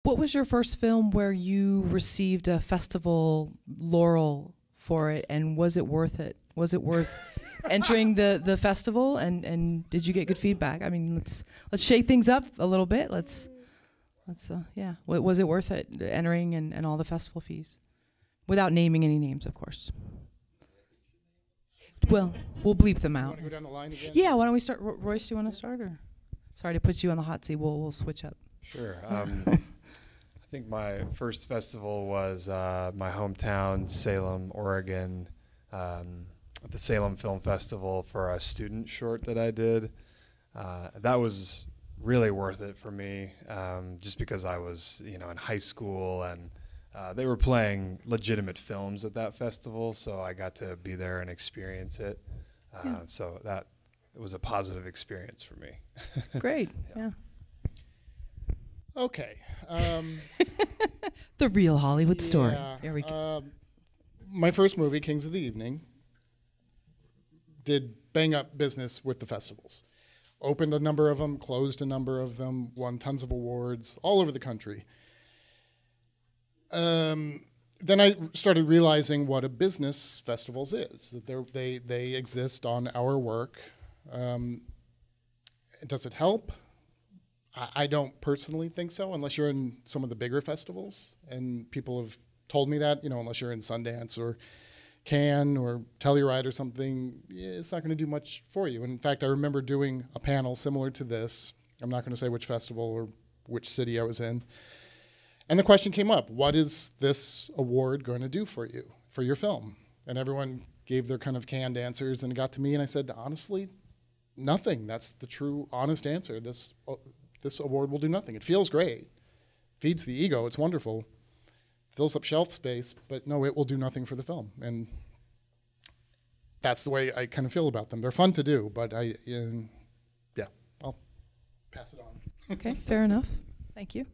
What was your first film where you received a festival laurel for it, and was it worth it? Was it worth entering the festival, and did you get good feedback? I mean, let's shake things up a little bit. Yeah. Was it worth it, entering and all the festival fees? Without naming any names, of course. Well, we'll bleep them out. Want to go down the line again? Yeah, why don't we start? Royce, do you want to start? Or? Sorry to put you on the hot seat. We'll switch up. Sure. I think my first festival was my hometown, Salem, Oregon, at the Salem Film Festival for a student short that I did. That was really worth it for me, just because I was, in high school, and they were playing legitimate films at that festival, so I got to be there and experience it. So it was a positive experience for me. Great. Yeah. Okay. The real Hollywood story. There we go. My first movie, Kings of the Evening, did bang up business with the festivals. Opened a number of them, closed a number of them, won tons of awards all over the country. Then I started realizing what a business festivals is. That they exist on our work. Does it help? I don't personally think so, unless you're in some of the bigger festivals, and people have told me that, unless you're in Sundance or Cannes or Telluride or something, it's not going to do much for you. In fact, I remember doing a panel similar to this. I'm not going to say which festival or which city I was in. And the question came up, what is this award going to do for you, for your film? And everyone gave their kind of canned answers, and it got to me, and I said, honestly, nothing. That's the true, honest answer. This award will do nothing. It feels great, feeds the ego, it's wonderful, fills up shelf space, but no, it will do nothing for the film. And that's the way I kind of feel about them. They're fun to do, but I'll pass it on. Okay, fair enough. Thank you.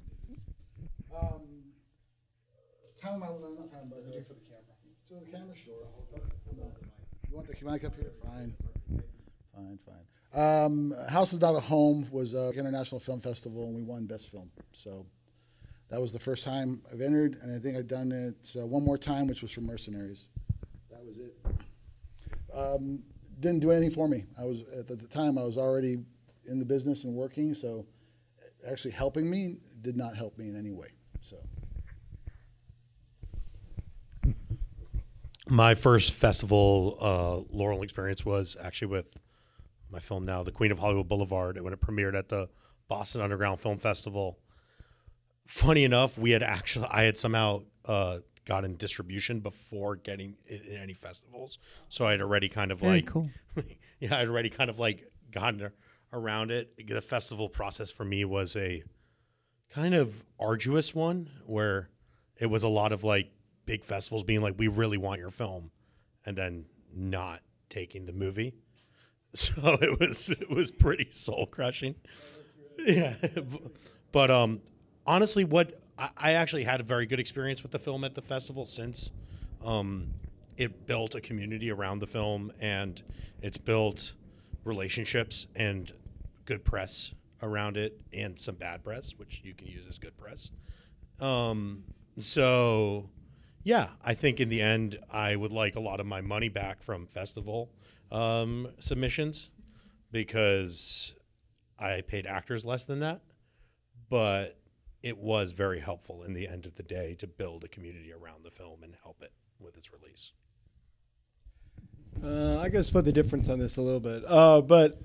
Time I don't know time, but for the camera. So the camera, sure. You want the mic up here? Fine. House is Not a Home was an international film festival, and we won Best Film. So that was the first time I've entered, and I think I've done it one more time, which was for Mercenaries. That was it. Didn't do anything for me. I was at the time I was already in the business and working, so actually helping me did not help me in any way. So. My first festival laurel experience was actually with my film now, The Queen of Hollywood Boulevard, when it premiered at the Boston Underground Film Festival. Funny enough, I had somehow gotten distribution before getting it in any festivals, so I had already kind of Very cool. Yeah, I'd already kind of gotten around it. The festival process for me was a kind of arduous one, where it was a lot of big festivals being like, we really want your film, and then not taking the movie. So it was pretty soul crushing. Yeah. But honestly, I actually had a very good experience with the film at the festival, since it built a community around the film, and it's built relationships and good press around it, and some bad press, which you can use as good press. So yeah, I think in the end, I would like a lot of my money back from festival submissions, because I paid actors less than that, but it was very helpful in the end of the day to build a community around the film and help it with its release. I gotta split the difference on this a little bit, but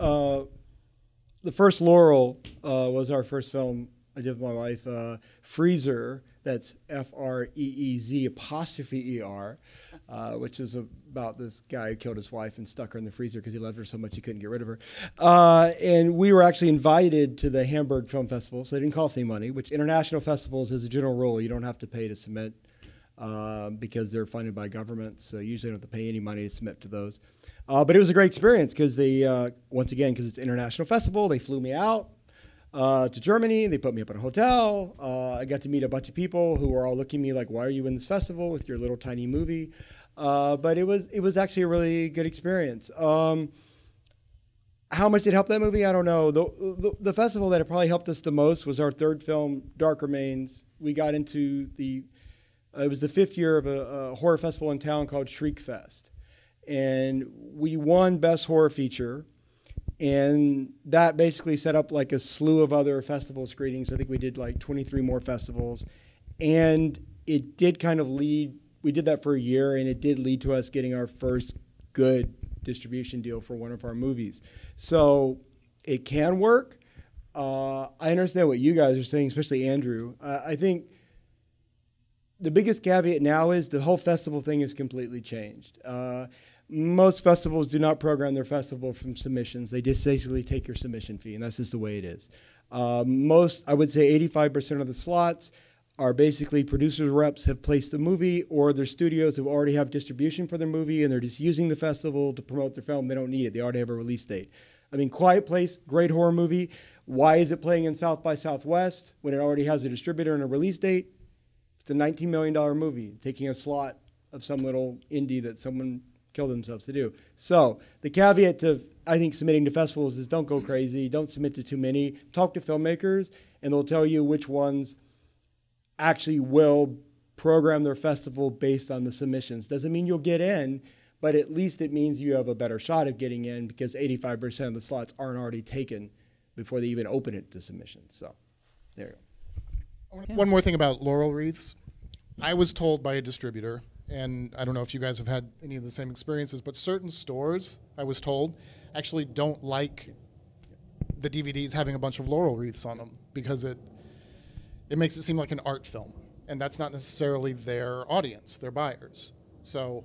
the first Laurel was our first film I did with my wife, Freezer. That's FREEZ''ER, which is about this guy who killed his wife and stuck her in the freezer because he loved her so much he couldn't get rid of her. And we were actually invited to the Hamburg Film Festival, so they didn't cost any money, which international festivals, as a general rule, you don't have to pay to submit because they're funded by governments, so usually you don't have to pay any money to submit to those. But it was a great experience because they, once again, because it's an international festival, they flew me out to Germany. They put me up in a hotel. I got to meet a bunch of people who were all looking at me like, why are you in this festival with your little tiny movie? But it was actually a really good experience. How much it helped that movie, I don't know. The festival that it probably helped us the most was our third film, Dark Remains, we got into it was the 5th year of a horror festival in town called Shriek Fest. And we won Best Horror Feature. And that basically set up like a slew of other festival screenings. I think we did like 23 more festivals. And it did kind of lead, we did that for a year, and it did lead to us getting our first good distribution deal for one of our movies. So it can work. I understand what you guys are saying, especially Andrew. I think the biggest caveat now is the whole festival thing has completely changed. Most festivals do not program their festival from submissions. They just basically take your submission fee, and that's just the way it is. I would say 85% of the slots are basically producers' reps have placed the movie, or their studios who already have distribution for their movie, and they're just using the festival to promote their film. They don't need it. They already have a release date. I mean, Quiet Place, great horror movie. Why is it playing in South by Southwest when it already has a distributor and a release date? It's a $19 million movie, taking a slot of some little indie that someone killed themselves to do. So the caveat to, I think, submitting to festivals is don't go crazy. Don't submit to too many. Talk to filmmakers, and they'll tell you which ones actually will program their festival based on the submissions. Doesn't mean you'll get in, but at least it means you have a better shot of getting in because 85% of the slots aren't already taken before they even open it to submissions. So there you go. Yeah. One more thing about Laurel Wreaths. I was told by a distributor, and I don't know if you guys have had any of the same experiences, but certain stores, I was told, actually don't like the DVDs having a bunch of laurel wreaths on them because it makes it seem like an art film, and that's not necessarily their audience, their buyers. So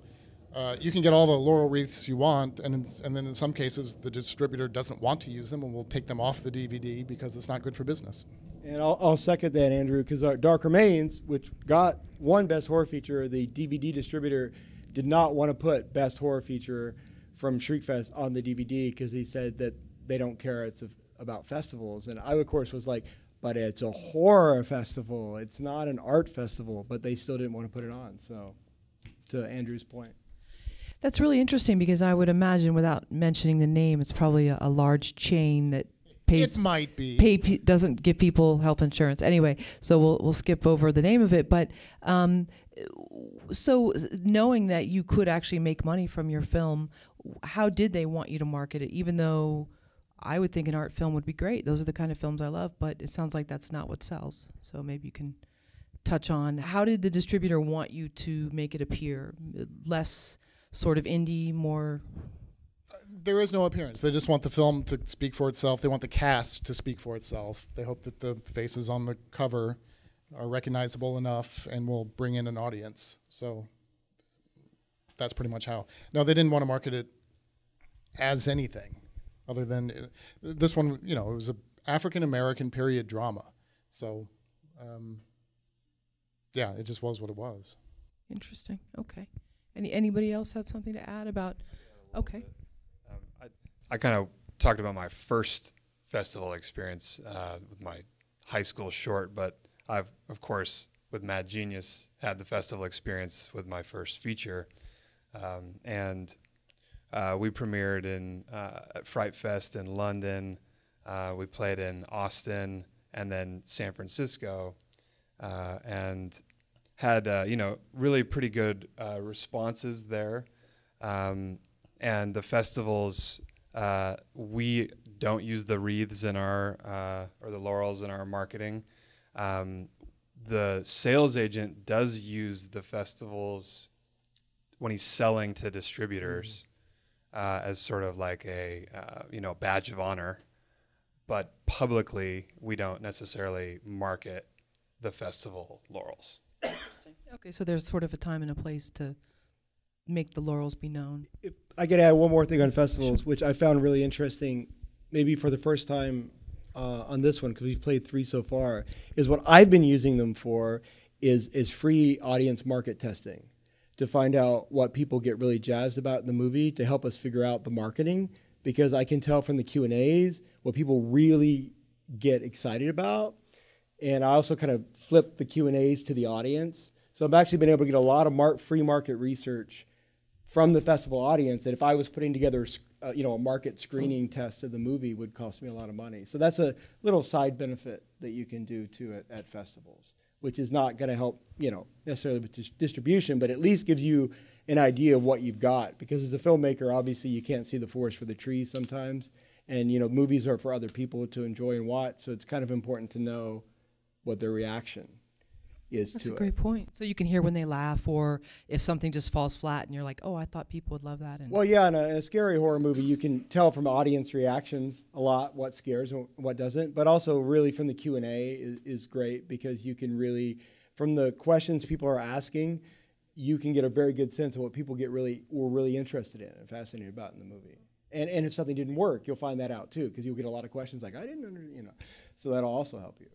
you can get all the laurel wreaths you want, and then in some cases the distributor doesn't want to use them and will take them off the DVD because it's not good for business. And I'll second that, Andrew, because Dark Remains, which got one Best Horror Feature, the DVD distributor did not want to put Best Horror Feature from Shriekfest on the DVD because he said that they don't care, it's about festivals. And I, of course, was like, but it's a horror festival. It's not an art festival, but they still didn't want to put it on. So to Andrew's point. That's really interesting because I would imagine, without mentioning the name, it's probably a large chain that It might be. doesn't give people health insurance anyway. So we'll skip over the name of it. But so knowing that you could actually make money from your film, how did they want you to market it? Even though I would think an art film would be great. Those are the kind of films I love. But it sounds like that's not what sells. So maybe you can touch on how did the distributor want you to make it appear less sort of indie, more. There is no appearance. They just want the film to speak for itself. They want the cast to speak for itself. They hope that the faces on the cover are recognizable enough and will bring in an audience. So that's pretty much how. No, they didn't want to market it as anything other than this one, it was an African-American period drama. So, yeah, it just was what it was. Interesting. Okay. Anybody else have something to add about? Okay. I kind of talked about my first festival experience with my high school short, but I've, of course, with Mad Genius, had the festival experience with my first feature. And we premiered at Fright Fest in London. We played in Austin and then San Francisco, and had really pretty good responses there. And the festivals, we don't use the wreaths in our or the laurels in our marketing. The sales agent does use the festivals when he's selling to distributors as sort of like a badge of honor, but publicly we don't necessarily market the festival laurels. Okay, so there's sort of a time and a place to make the laurels be known. If I could add one more thing on festivals, which I found really interesting, maybe for the first time on this one, because we've played 3 so far, is what I've been using them for is free audience market testing to find out what people get really jazzed about in the movie to help us figure out the marketing, because I can tell from the Q&As what people really get excited about. And I also kind of flip the Q&As to the audience. So I've actually been able to get a lot of free market research from the festival audience that if I was putting together a market screening test of the movie would cost me a lot of money. So that's a little side benefit that you can do too at festivals. which is not going to help, necessarily with distribution, but at least gives you an idea of what you've got. Because as a filmmaker, obviously you can't see the forest for the trees sometimes. And, movies are for other people to enjoy and watch. So it's kind of important to know what their reaction is to it. That's a great point. So you can hear when they laugh, or if something just falls flat and you're like, oh, I thought people would love that. And well, yeah, in a scary horror movie, you can tell from audience reactions a lot what scares and what doesn't. But also really from the Q&A is great, because you can really, from the questions people are asking, you can get a very good sense of what people were really interested in and fascinated about in the movie. And if something didn't work, you'll find that out too, because you'll get a lot of questions like, I didn't understand, So that'll also help you.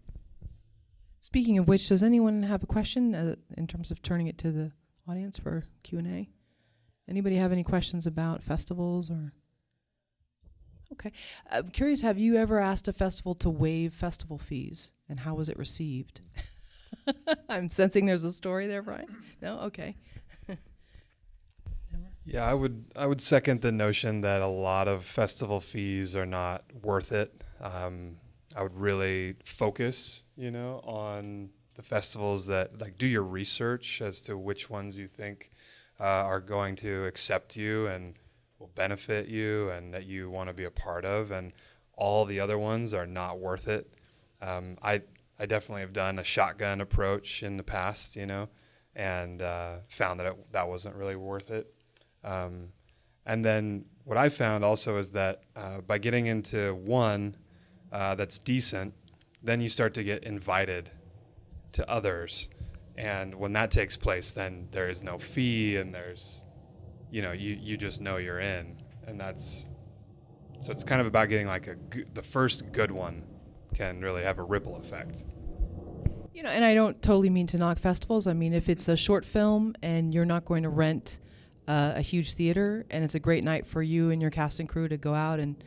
Speaking of which, does anyone have a question in terms of turning it to the audience for Q&A? Anybody have any questions about festivals or? Okay. I'm curious, have you ever asked a festival to waive festival fees, and how was it received? I'm sensing there's a story there, Brian. No? Okay. Yeah, I would second the notion that a lot of festival fees are not worth it. I would really focus, on the festivals that do your research as to which ones you think are going to accept you and will benefit you and that you want to be a part of, and all the other ones are not worth it. I definitely have done a shotgun approach in the past, and found that that wasn't really worth it. And then what I found also is that by getting into one that's decent, then you start to get invited to others. And when that takes place, then there is no fee, and there's, you just know you're in. And so it's kind of about getting the first good one can really have a ripple effect. And I don't totally mean to knock festivals. I mean, if it's a short film and you're not going to rent a huge theater, and it's a great night for you and your cast and crew to go out and,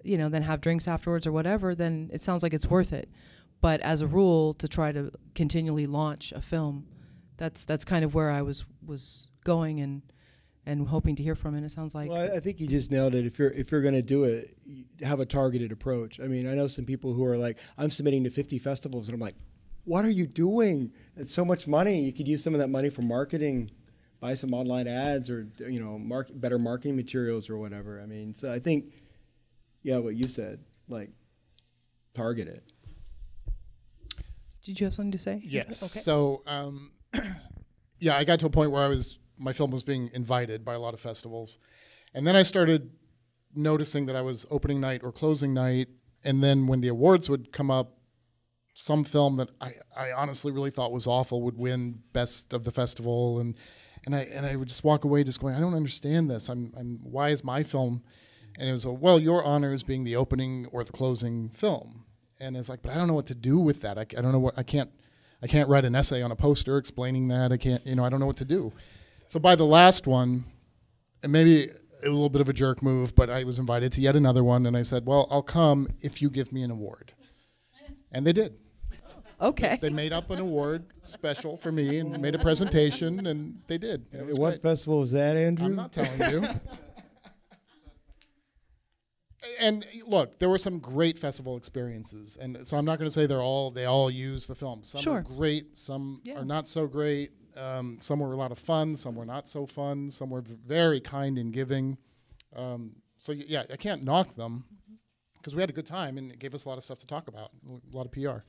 then have drinks afterwards or whatever, then it sounds like it's worth it. But as a rule, to try to continually launch a film, that's kind of where I was going and hoping to hear from. And it sounds like, well, I think you just nailed it. If you're going to do it, have a targeted approach. I mean, I know some people who are like, I'm submitting to 50 festivals, and I'm like, what are you doing? It's so much money. You could use some of that money for marketing. Buy some online ads, or better marketing materials or whatever. I mean, so I think, what you said, target it. Did you have something to say? Yes. Okay. So, I got to a point where my film was being invited by a lot of festivals, and then I started noticing that I was opening night or closing night, and then when the awards would come up, some film that I honestly really thought was awful would win best of the festival, and I would just walk away just going, I don't understand this. Why is my film? And it was, well, your honor is being the opening or the closing film. And it's like, but I don't know what to do with that. I don't know what, I can't write an essay on a poster explaining that. I can't, I don't know what to do. So by the last one, and maybe it was a little bit of a jerk move, but I was invited to yet another one, and I said, well, I'll come if you give me an award. And they did. Okay. They made up an award special for me and made a presentation, and they did. What festival was that, Andrew? I'm not telling you. And look, there were some great festival experiences, and so I'm not going to say they all use the film. Some Sure. are great, some are not so great. Some were a lot of fun, some were not so fun, some were very kind and giving. I can't knock them because we had a good time, and it gave us a lot of stuff to talk about, a lot of PR.